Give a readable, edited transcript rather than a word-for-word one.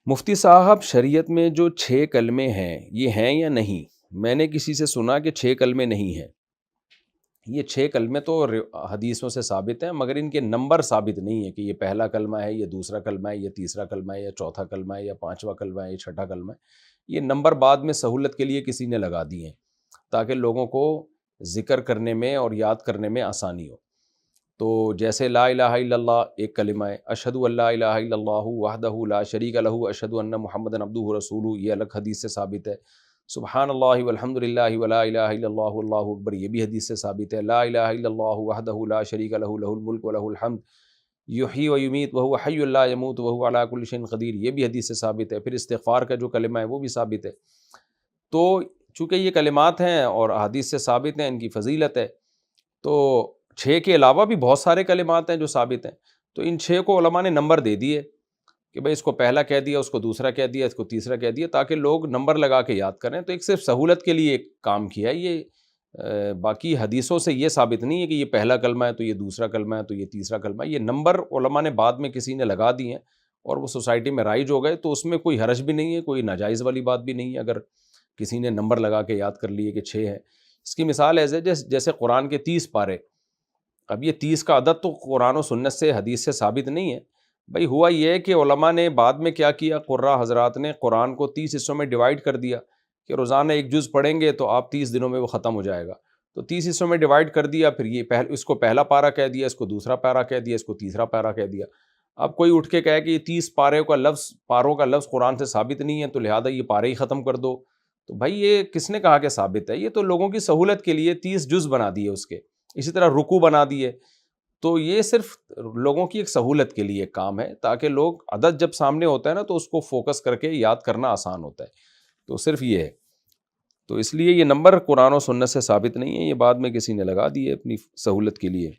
مفتی صاحب شریعت میں جو 6 کلمے ہیں یہ ہیں یا نہیں؟ میں نے کسی سے سنا کہ 6 کلمے نہیں ہیں۔ یہ 6 کلمے تو حدیثوں سے ثابت ہیں، مگر ان کے نمبر ثابت نہیں ہے کہ یہ پہلا کلمہ ہے، یہ دوسرا کلمہ ہے، یہ تیسرا کلمہ ہے، یا چوتھا کلمہ ہے، یا پانچواں کلمہ ہے، یا چھٹا کلمہ ہے۔ یہ نمبر بعد میں سہولت کے لیے کسی نے لگا دیے ہیں تاکہ لوگوں کو ذکر کرنے میں اور یاد کرنے میں آسانی ہو۔ تو جیسے لا الہ الا اللہ ایک کلمہ ہے، اشہد ان لا الہ الا اللہ وحدہ لا شریک لہ اشہد ان محمد عبدہ رسولہ، یہ الگ حدیث سے ثابت ہے۔ سبحان اللہ والحمد للہ ولا الہ الا اللہ واللہ اکبر، یہ بھی حدیث سے ثابت ہے۔ لا الہ الا اللہ وحدہ لا شریک لہ لہ الملک ولہ الحمد یحیی و یمیت وہو حی لا یموت وہو علی کل شیء قدیر، یہ بھی حدیث سے ثابت ہے۔ پھر استغفار کا جو کلمہ ہے وہ بھی ثابت ہے۔ تو چونکہ یہ کلمات ہیں اور حدیث سے ثابت ہیں، ان کی فضیلت ہے، تو 6 کے علاوہ بھی بہت سارے کلمات ہیں جو ثابت ہیں۔ تو ان 6 کو علماء نے نمبر دے دیے کہ بھئی اس کو پہلا کہہ دیا، اس کو دوسرا کہہ دیا، اس کو تیسرا کہہ دیا، تاکہ لوگ نمبر لگا کے یاد کریں۔ تو ایک صرف سہولت کے لیے ایک کام کیا ہے یہ، باقی حدیثوں سے یہ ثابت نہیں ہے کہ یہ پہلا کلمہ ہے تو یہ دوسرا کلمہ ہے تو یہ تیسرا کلمہ ہے۔ یہ نمبر علماء نے بعد میں کسی نے لگا دیے ہیں اور وہ سوسائٹی میں رائج ہو گئے، تو اس میں کوئی حرج بھی نہیں ہے، کوئی ناجائز والی بات بھی نہیں ہے اگر کسی نے نمبر لگا کے یاد کر لیے کہ 6 ہے۔ اس کی مثال ہے جیسے قرآن کے 30 پارے۔ اب یہ 30 کا عدد تو قرآن و سنت سے حدیث سے ثابت نہیں ہے بھائی، ہوا یہ ہے کہ علماء نے بعد میں کیا کیا، قراء حضرات نے قرآن کو 30 حصوں میں ڈیوائیڈ کر دیا کہ روزانہ ایک جز پڑھیں گے تو آپ 30 دنوں میں وہ ختم ہو جائے گا۔ تو 30 حصوں میں ڈیوائیڈ کر دیا، پھر یہ اس کو پہلا پارہ کہہ دیا، اس کو دوسرا پارہ کہہ دیا، اس کو تیسرا پارہ کہہ دیا۔ اب کوئی اٹھ کے کہے کہ یہ 30 پاروں کا لفظ قرآن سے ثابت نہیں ہے تو لہٰذا یہ پارے ہی ختم کر دو، تو بھائی یہ کس نے کہا کہ ثابت ہے؟ یہ تو لوگوں کی سہولت کے لیے 30 جز بنا دیے اس کے، اسی طرح رکوع بنا دیے۔ تو یہ صرف لوگوں کی ایک سہولت کے لیے ایک کام ہے، تاکہ لوگ عدد جب سامنے ہوتا ہے نا تو اس کو فوکس کر کے یاد کرنا آسان ہوتا ہے، تو صرف یہ ہے۔ تو اس لیے یہ نمبر قرآن و سنت سے ثابت نہیں ہے، یہ بعد میں کسی نے لگا دیے اپنی سہولت کے لیے۔